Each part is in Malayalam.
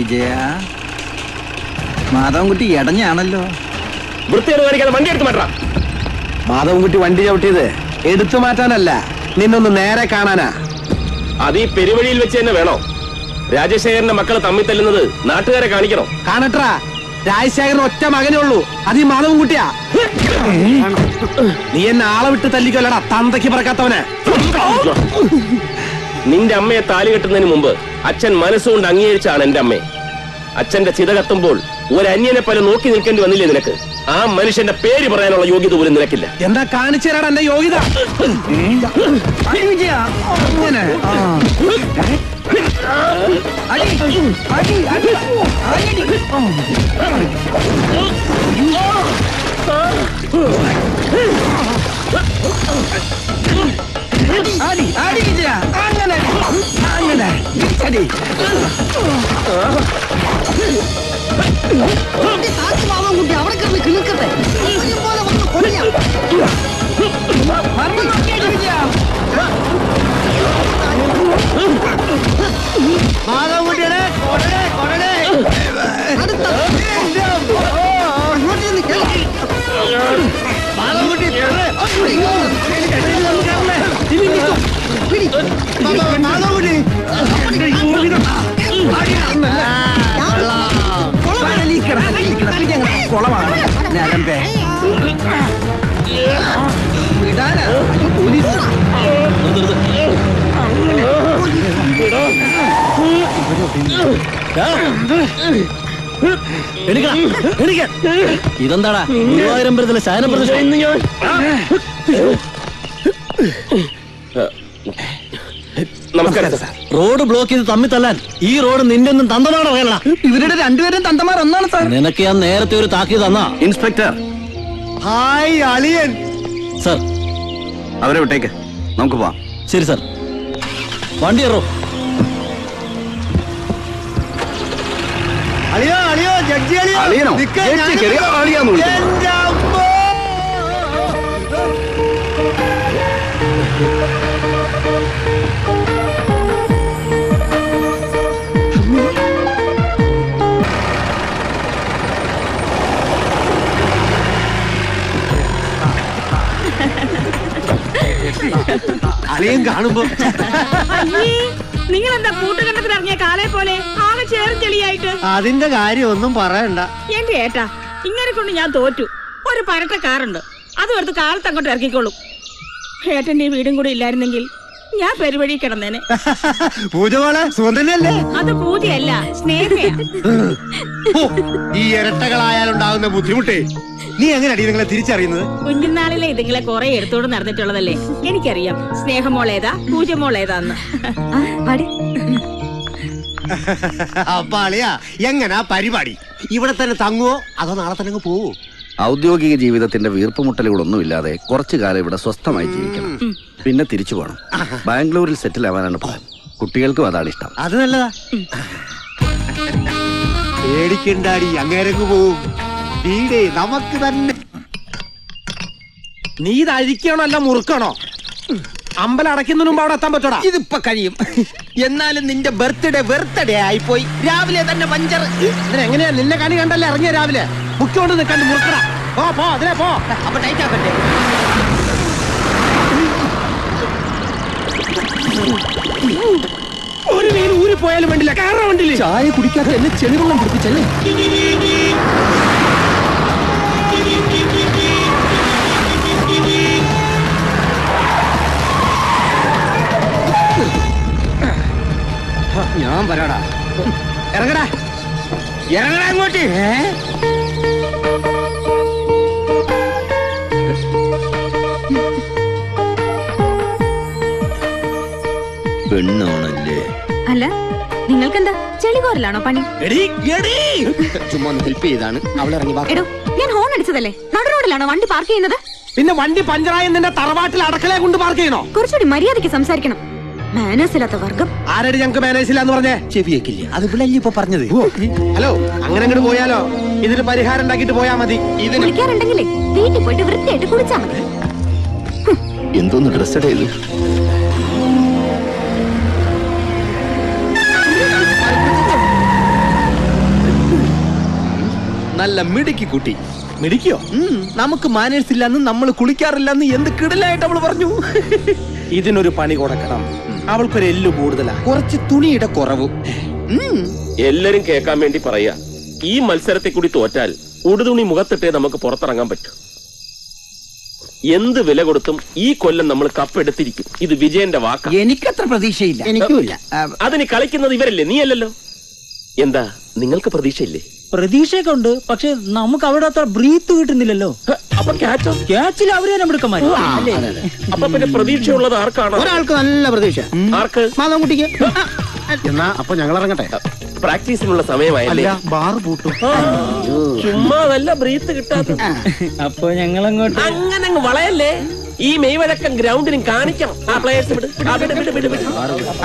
വിജയ. മാധവൻകുട്ടി ഇടഞ്ഞാണല്ലോ. വൃത്തിയോട് കാണിക്കാതെ വണ്ടി എടുത്ത് മാറ്റാം. മാധവൻകുട്ടി വണ്ടി ചവിട്ടിയത് എടുത്തു മാറ്റാനല്ല, നിന്നൊന്ന് നേരെ കാണാനാ. അത് ഈ പെരുവഴിയിൽ വെച്ച് തന്നെ വേണോ? രാജശേഖരന്റെ മക്കളെ തമ്മിൽ തല്ലുന്നത് നാട്ടുകാരെ കാണിക്കണോ? കാണട്ടാ, രാജശേഖരൻ ഒറ്റ മകനേ ഉള്ളൂ, അത് ഈ മാധവൻകുട്ടിയാ. നീ എന്നെ ആളെ വിട്ട് തല്ലിക്കൊല്ലടാ, തന്തയ്ക്ക് പറക്കാത്തവനെ. നിന്റെ അമ്മയെ താലി കെട്ടുന്നതിന് മുമ്പ് അച്ഛൻ മനസ്സുകൊണ്ട് അംഗീകരിച്ചാണ് എന്റെ അമ്മയെ. അച്ഛന്റെ ചിത കത്തുമ്പോൾ ഒരു അന്യനെ പോലെ നോക്കി നിൽക്കേണ്ടി വന്നില്ലേ നിനക്ക്? ആ മനുഷ്യന്റെ പേര് പറയാനുള്ള യോഗ്യത പോലും നിനക്കില്ല. എന്താ കാണിച്ചു തരാടാ എന്റെ യോഗ്യത? വിജയ അങ്ങനെ വിജയ അങ്ങനെ അങ്ങനെ കുട്ടി അവിടെ കിടന്ന് കിളിക്കട്ടെ. പോലെ വന്ന് കൊല്ലം മാധവൻകുട്ടിയുടെ കുളമാണ് നരമ്പേ വിടാനാ പോലീസ്. ഇതെന്താടാ ഗുരുവായൂരമ്പലത്തിലെ ശയന പ്രദർശനം? നമസ്കാരം സാർ. റോഡ് ബ്ലോക്ക് ചെയ്ത് തമ്മിൽ തല്ലാൻ ഈ റോഡ് നിന്റെ ഒന്നും തന്തമാണോ? വേണ്ട, ഇവരുടെ രണ്ടുപേരും തന്തമാർ ഒന്നാണ് സാർ. നിനക്ക് ഞാൻ നേരത്തെ ഒരു താക്കീത് തന്നാ. ഇൻസ്പെക്ടർ ഹായ് അളിയൻ. സർ അവരെ വിട്ടേക്ക്, നമുക്ക് പോവാം. ശരി സർ, വണ്ടി കയറോ. അളിയോ അളിയോ ജഡ്ജി അളിയോ, അളിയനോ? ജഡ്ജി കയറി അളിയാന്ന് വിളിക്കുന്നു. അളിയൻ കാണുമ്പോ നിങ്ങൾ എന്താ കൂട്ടുകണ്ടത്തിൽ ഇറങ്ങിയ കാലേ പോലെ ആകെ ചേറും ചെളിയായിട്ട്? അതിന്റെ കാര്യം ഒന്നും പറയണ്ട. എന്റെ ഏട്ടാ, ഇങ്ങനെ കൊണ്ട് ഞാൻ തോറ്റു. ഒരു പരട്ട കാറുണ്ട്, അത് എടുത്ത് കാലത്ത് അങ്ങോട്ട് ഇറക്കിക്കോളും. ഏട്ടന്റെ വീടും കൂടി ഇല്ലായിരുന്നെങ്കിൽ ഞാൻ പെരുവഴി കിടന്നേനെ. പൂജ പോലെ സുഗന്ധനല്ലേ? അത് പൂജയല്ല, സ്നേഹയാ. ഈ ഇരട്ടകളായാലുണ്ടാകുന്ന ബുദ്ധിമുട്ടേ നീ എങ്ങനെയാ നിങ്ങളെ തിരിച്ചറിയുന്നത്? കുഞ്ഞുനാളിലെ ഇതുങ്ങളെ കുറെ എടുത്തോട് നടന്നിട്ടുള്ളതല്ലേ, എനിക്കറിയാം സ്നേഹമോളേതാ പൂജമോളേതാന്ന്. അപ്പൊ അളിയാ എങ്ങനാ പരിപാടി? ഇവിടെ തന്നെ തങ്ങുവോ അതോ നാളെ തന്നെ പോവോ? ഔദ്യോഗിക ജീവിതത്തിന്റെ വീർപ്പുമുട്ടലുകളൊന്നുമില്ലാതെ കുറച്ചു കാലം ഇവിടെ സ്വസ്ഥമായി ജീവിക്കണം, പിന്നെ തിരിച്ചു പോകണം. ബാംഗ്ലൂരിൽ സെറ്റിൽ ആവാനാണ് പ്ലാൻ. കുട്ടികൾക്കും അതാണ് ഇഷ്ടം. അത് നല്ലതാ. പേടിക്കണ്ടാടി, അങ്ങേരങ്ങ് പോവും. വീടേ നമുക്ക് തന്നെ. നീ ഇത് അഴിക്കണോ അല്ല മുറുക്കണോ? അമ്പലം അടയ്ക്കുന്നതിന് മുമ്പ് അവിടെ എത്താൻ പറ്റോടാ? ഇതിപ്പോ കഴിയും. എന്നാലും നിന്റെ ബർത്ത്ഡേ ആയിപ്പോയി. രാവിലെ തന്നെ പഞ്ചർ. ഇതിനെങ്ങനെയാ? നിന്നെ കണി കണ്ടല്ലേ ഇറങ്ങിയ രാവിലെ. മുക്കൊണ്ട് നിൽക്കാണ്ട് മുറുക്കടാ. പോ അതിനെ പോ. അപ്പൊ ടൈറ്റ് ആക്കട്ടെ. ഒരു വീട് ഊരി പോയാലും വേണ്ടില്ല, കാരണം വേണ്ടില്ല. ചായ കുടിക്കാത്ത എന്നെ ചെളിവെള്ളം കുടിപ്പിച്ചല്ലേ? ഞാൻ വരാടാ. ഇറങ്ങടാ ഇറങ്ങടാ അങ്ങോട്ട്. പെണ്ണാണല്ലേ? അല്ല, നിങ്ങൾക്കെന്താ ചെളികോരലാണോ പണി? ചുമ്മാ ഹെൽപ്പ് ചെയ്താണ്. അവളിറങ്ങി. എടോ, ഞാൻ ഹോൺ അടിച്ചതല്ലേ? നടു റോഡിലാണോ വണ്ടി പാർക്ക് ചെയ്യുന്നത്? പിന്നെ വണ്ടി പഞ്ചറായി നിന്റെ തറവാട്ടിൽ അടക്കളയെ കൊണ്ട് പാർക്ക് ചെയ്യണോ? കുറച്ചുകൂടി മര്യാദയ്ക്ക് സംസാരിക്കണം. മാനേഴ്സ് ഇല്ലാത്ത വർഗം. ആരടി ഞങ്ങൾക്ക് മാനേഴ്സ് ഇല്ലാന്ന് പറഞ്ഞേ? ചെവിയേക്കില്ല. അത് പിള്ളല്ലേ ഇപ്പൊ പറഞ്ഞത്. ഹലോ, അങ്ങനെ അങ്ങോട്ട് പോയാലോ? ഇതിന് പരിഹാരം ഉണ്ടാക്കിട്ട് പോയാ മതി. കുളിക്കാറുണ്ടെങ്കിലേ വീട്ടിൽ പോയിട്ട് വൃത്തിയായിട്ട് കുളിച്ചാ മതി. എന്തോന്ന് ഡ്രസ് ചെയ്ത് നല്ല മിടുക്കി കുട്ടി. മിടിക്കോ? നമുക്ക് മാനേഴ്സ് ഇല്ലെന്ന് നമ്മൾ കുളിക്കാറില്ലെന്ന് എന്ത് കിടലായിട്ട് അവള് പറഞ്ഞു. ഇതിനൊരു പണി കൊടുക്കണം. അവൾക്കൊരു എല്ലു കൂടുതലാ, കുറച്ച് തുണിയുടെ കുറവും. എല്ലാരും കേൾക്കാൻ വേണ്ടി പറയാ, ഈ മത്സരത്തെ കൂടി തോറ്റാൽ ഉടുതുണി മുഖത്തിട്ടേ നമുക്ക് പുറത്തിറങ്ങാൻ പറ്റൂ. എന്ത് വില കൊടുത്തും ഈ കൊല്ലം നമ്മൾ കപ്പെടുത്തിരിക്കും. ഇത് വിജയന്റെ വാക്ക. എനിക്കത്ര പ്രതീക്ഷയില്ല. എനിക്കുമില്ല. അതിന് കളിക്കുന്നത് ഇവരല്ലേ, നീയല്ലല്ലോ. എന്താ നിങ്ങൾക്ക് പ്രതീക്ഷയില്ലേ? പ്രതീക്ഷയൊക്കെ ഉണ്ട്, പക്ഷെ നമുക്ക് അവിടെ അത്ര ബ്രീത്ത് കിട്ടുന്നില്ലല്ലോ. അപ്പൊ ക്യാച്ചോ? ക്യാച്ചിൽ അവരെ നമ്മളെടുക്കമാര്. അപ്പൊ പിന്നെ പ്രതീക്ഷയുള്ളത് ആർക്കാണ്? ഒരാൾക്ക് നല്ല പ്രതീക്ഷ. ആർക്ക്? മാധവൻകുട്ടിക്ക്. എന്നാ അപ്പൊ ഞങ്ങൾ ഇറങ്ങട്ടെ. പ്രാക്ടീസിനുള്ള സമയമായല്ലേ? ബാറ് പൂട്ടും. ചുമ്മാ നല്ല ബ്രീത്ത് കിട്ടാത്ത. അപ്പൊ ഞങ്ങളങ്ങോട്ട് അങ്ങനെ അങ്ങ് വളയല്ലേ. ഈ മെയ്വഴക്കം ഗ്രൗണ്ടിനും കാണിക്കണം. ആ പ്ലേയേഴ്സ് വിട്.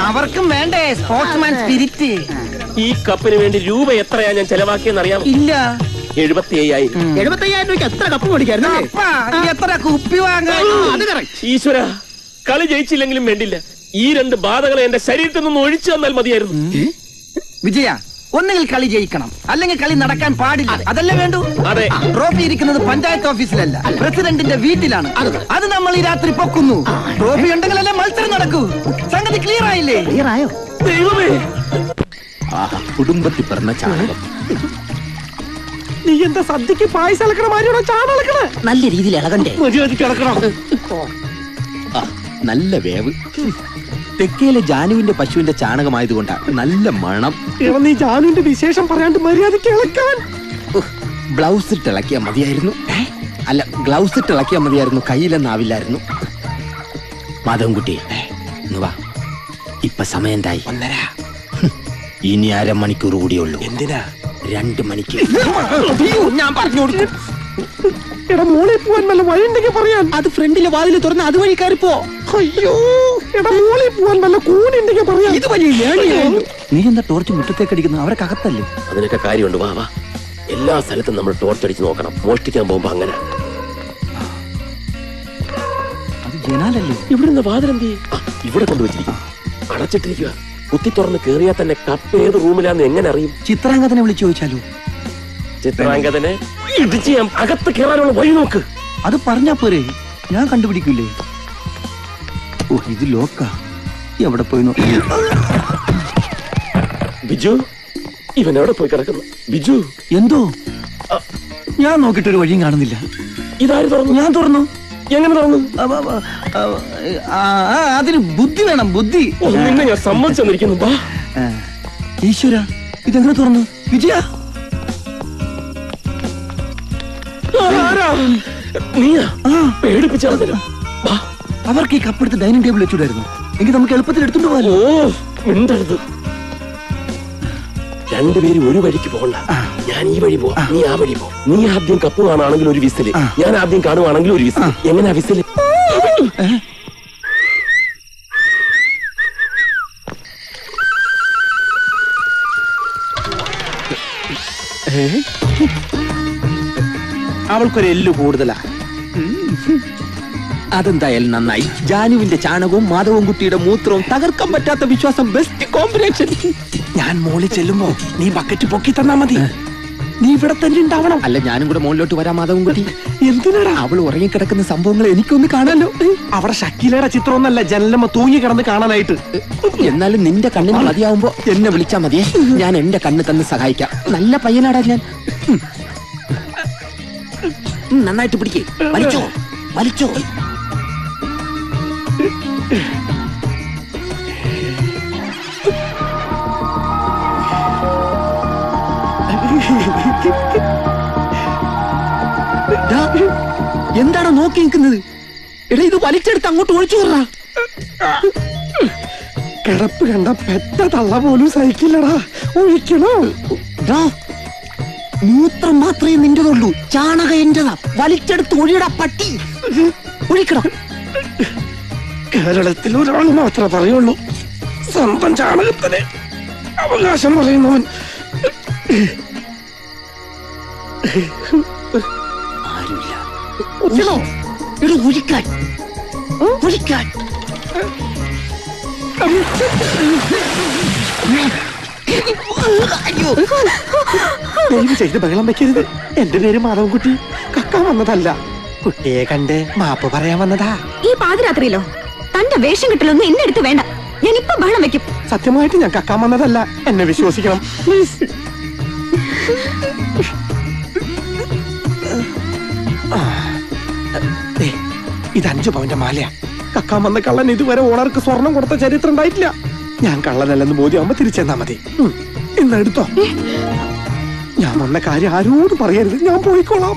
അവർക്കും വേണ്ടേ സ്പോർട്സ്മാൻ സ്പിരിറ്റ്? ഈ കപ്പിന് വേണ്ടി രൂപ എത്രയാ ഞാൻ ചെലവാക്കിയെന്ന് അറിയാം? ഇല്ല. 75,000. 75,000 രൂപയ്ക്ക് എത്ര കപ്പ് മേടിക്കായിരുന്നു? എത്ര കുപ്പി വാങ്ങാൻ? ഈശ്വര, കളി ജയിച്ചില്ലെങ്കിലും വേണ്ടില്ല, ഈ 2 ബാധകളെ എന്റെ ശരീരത്തിൽ നിന്ന് ഒഴിച്ചു തന്നാൽ മതിയായിരുന്നു. വിജയ, ഒന്നുകിൽ കളി ജയിക്കണം, അല്ലെങ്കിൽ കളി നടക്കാൻ പാടില്ല. അതല്ലേ വേണ്ടു? അതെ. ട്രോഫി ഇരിക്കുന്നത് പഞ്ചായത്ത് ഓഫീസിലല്ല, പ്രസിഡന്റിന്റെ വീട്ടിലാണ്. അത് നമ്മൾ ഈ രാത്രി പൊക്കുന്നു. ട്രോഫി ഉണ്ടെങ്കിലല്ലേ മത്സരം നടക്കൂ. സംഗതി ക്ലിയർ ആയില്ലേ? ക്ലിയർ ആയോ? ദൈവമേ, കുടുംബത്തിൽ പിറന്ന ചാണകം. നീ എന്താ സദ്യക്ക് പായസം ഇളക്കണ മാതിരിയാണോ ചാണകം? നല്ല രീതിയിൽ ഇളകണ്ടേ? മര്യാദയ്ക്ക് ഇളക്കണം. നല്ല വേവ്. തെക്കേലെ ജാനുവിന്റെ പശുവിന്റെ ചാണകമായതുകൊണ്ടാ നല്ല മണം. നീ ജാനുവിന്റെ വിശേഷം പറയാണ്ട് മര്യാദയ്ക്ക് ഇളക്കാൻ. ബ്ലൗസ് ഇട്ട് ഇളക്കിയാ മതിയായിരുന്നു. അല്ല, ഗ്ലൗസ് ഇട്ട് ഇളക്കിയാ മതിയായിരുന്നു, കയ്യിലെന്നാവില്ലായിരുന്നു. മാധവൻകുട്ടി, വാ. ഇപ്പൊ സമയം എന്തായി? 1:30. ഇനി 1/2 മണിക്കൂർ കൂടിയുള്ളൂ. എന്തിനാ? 2 മണിക്ക്. ഞാൻ പറഞ്ഞു കൊടുക്കും. എടാ, മോളിൽ പോവാൻ വല്ല വഴിയുണ്ടെങ്കിൽ പറയാൻ. അത് ഫ്രണ്ടിലെ വാതിൽ തുറന്ന് അതുവഴി കയറിപ്പോ. അയ്യോ, എടാ, മോളിൽ പോവാൻ വല്ല കൂനുണ്ടെങ്കിൽ പറയാൻ. ഇത് വലിയ നീ എന്താ ടോർച്ച് മുറ്റത്തേക്ക് അടിക്കുന്നത്? അവരൊക്കെ അകത്തല്ലേ? അതിനൊക്കെ കാര്യമുണ്ട്. വാ വാ, എല്ലാ സ്ഥലത്തും നമ്മൾ ടോർച്ച് അടിച്ച് നോക്കണം. മോഷ്ടിക്കാൻ പോകുമ്പോ അങ്ങനെ. അത് ജനാലല്ലേ? ഇവിടുന്ന് വാതിലെന്തി ഇവിടെ കൊണ്ടുവച്ചിരിക്കും. അടച്ചിട്ടിരിക്കുക. കുത്തി തുറന്ന് കേറിയാൽ തന്നെ കപ്പ് ഏത് റൂമിലാന്ന് എങ്ങനെ അറിയും? ചിത്രാംഗതനെ വിളിച്ചു ചോദിച്ചാലോ? ചിത്രാംഗതനെ ഇടിച്ച് അകത്ത് കയറാനുള്ള വഴി നോക്ക്. അത് പറഞ്ഞാ പോരെ, ഞാൻ കണ്ടുപിടിക്കൂലേ. ഓ, ഇത് ലോക്കാ. എവിടെ പോയി നോക്കി? ബിജു, ഇവൻ എവിടെ പോയി കിടക്കുന്നു? ബിജു, എന്തോ ഞാൻ നോക്കിട്ടൊരു വഴിയും കാണുന്നില്ല. ഇതാര് തുറന്നു? ഞാൻ തുറന്നു. എങ്ങനെ തുറന്നു? അതിന് ബുദ്ധി വേണം, ബുദ്ധി. നിന്നെ ഞാൻ സമ്മതിച്ചു തന്നിരിക്കുന്നു. വാ. ഈശ്വര, ഇതെങ്ങനെ തുറന്നു? വിജയ, നീയാ? പേടിപ്പിച്ചാ. അവർക്ക് ഈ കപ്പെടുത്ത് ഡൈനിങ് ടേബിൾ വെച്ചിട്ടായിരുന്നു. എങ്കിൽ നമുക്ക് എളുപ്പത്തിൽ എടുത്തുകൊണ്ട് പോകാലോ. മിണ്ടരുത്. 2 പേരും ഒരു വഴിക്ക് പോകണ്ട. ഞാൻ ഈ വഴി പോവാം, നീ ആ വഴി പോ. നീ ആദ്യം കപ്പ് കാണുകയാണെങ്കിൽ ഒരു വിസില്, ഞാൻ ആദ്യം കാണുവാണെങ്കിൽ ഒരു വിസില്. എങ്ങനെയാ വിസില്? അവൾക്കൊരു എല്ലു കൂടുതലാ. അതെന്തായാലും നന്നായി. ജാനുവിന്റെ ചാണകവും മാധവൻകുട്ടിയുടെ മൂത്രവും തകർക്കാൻ പറ്റാത്ത വിശ്വാസം. Best combination. ഞാൻ മോളിൽ ചെല്ലുമ്പോ നീ ബക്കറ്റ് പൊക്കി തന്നാ മതി. നീ ഇവിടെ തന്നെ ഉണ്ടാവണം. അല്ല, ഞാനും കൂടെ മുകളിലോട്ട് വരാം. മാധവൻകുട്ടി, എന്തിനാടാ? അവൾ ഉറങ്ങിക്കിടക്കുന്ന സംഭവങ്ങൾ എനിക്കൊന്ന് കാണാലോ. അവിടെ ഷക്കീലയുടെ ചിത്രമൊന്നല്ല, ജനലമ്മ തൂങ്ങി കിടന്ന് കാണാനായിട്ട്. എന്നാലും നിന്റെ കണ്ണിന് മതിയാവുമ്പോ എന്നെ വിളിച്ചാ മതിയേ. ഞാൻ എന്റെ കണ്ണ് തന്ന് സഹായിക്കാം. നല്ല പയ്യനാടാ ഞാൻ. നന്നായിട്ട് പിടിക്കേ. വലിച്ചോ, വലിച്ചോ. എന്താണ് നോക്കി നിൽക്കുന്നത്? എടാ, ഇത് വലിച്ചെടുത്ത് അങ്ങോട്ട് ഒഴിച്ചു വിടറാ. കിടപ്പ് കണ്ട പെറ്റ തള്ള പോലും സഹിക്കില്ലടാ. ഒഴിക്കണോ? മൂത്രം മാത്രമേ നിന്റേതുള്ളൂ, ചാണകം എന്റേതാ. വലിച്ചെടുത്ത് ഒഴിയടാ പട്ടി. ഒഴിക്കണം. കേരളത്തിൽ ഒരാൾ മാത്രമേ പറയുള്ളൂ, സ്വന്തം ചാണകത്തിന് അവകാശം പറയുന്നവൻ. ആരുമില്ല. ഒഴിക്കാൻ ഒഴിക്കാൻ. ദയവ് ചെയ്ത് ബഹളം വെക്കരുത്. എന്റെ പേര് മാധവൻകുട്ടി. കക്കാൻ വന്നതല്ല, കുട്ടിയെ കണ്ട് മാപ്പ് പറയാൻ വന്നതാ. ഈ പാതിരാത്രിയിലോ? തന്റെ വേഷം കിട്ടലൊന്നും എന്നെ അടുത്ത് വേണ്ട. ഞാൻ ഇപ്പൊ ബഹളം വെക്കും. സത്യമായിട്ട് ഞാൻ കക്കാൻ വന്നതല്ല, എന്നെ വിശ്വസിക്കണം പ്ലീസ്. ഇത് 5 പവന്റെ മാലയാ. കക്കാൻ വന്ന കള്ളൻ ഇതുവരെ ഓണർക്ക് സ്വർണം കൊടുത്ത ചരിത്രം ഉണ്ടായിട്ടില്ല. ഞാൻ കള്ളനല്ലെന്ന് ബോധ്യമാകുമ്പോ തിരിച്ചെന്നാ മതി. ഇന്ന് എടുത്തോ. ഞാൻ വന്ന കാര്യം ആരോടും പറയരുത്, ഞാൻ പോയിക്കോളാം.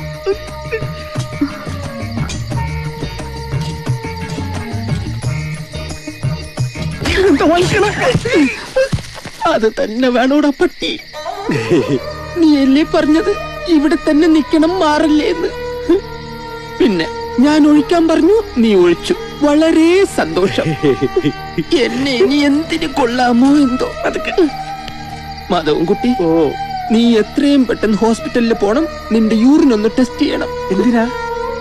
അത് തന്നെ വേണോടാ പട്ടി. നീ അല്ലേ പറഞ്ഞത് ഇവിടെ തന്നെ നിക്കണം, മാറല്ലേ എന്ന്? പിന്നെ ഞാൻ ഒഴിക്കാൻ പറഞ്ഞു, നീ ഒഴിച്ചു. വളരെ സന്തോഷം. എന്നെ ഇനി എന്തിനു കൊള്ളാമോ എന്തോ. അതൊക്കെ മാധവൻകുട്ടി, നീ എത്രയും പെട്ടെന്ന് ഹോസ്പിറ്റലിൽ പോണം. നിന്റെ യൂറിനൊന്ന് ടെസ്റ്റ് ചെയ്യണം. എന്തിനാ?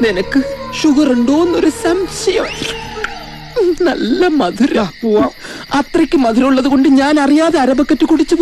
നിനക്ക് ഷുഗർ ഉണ്ടോന്നൊരു സംശയം. നല്ല മധുര. അത്രയ്ക്ക് മധുരമുള്ളത് കൊണ്ട് ഞാൻ അറിയാതെ അരബക്കറ്റ് കുടിച്ചു പോയി.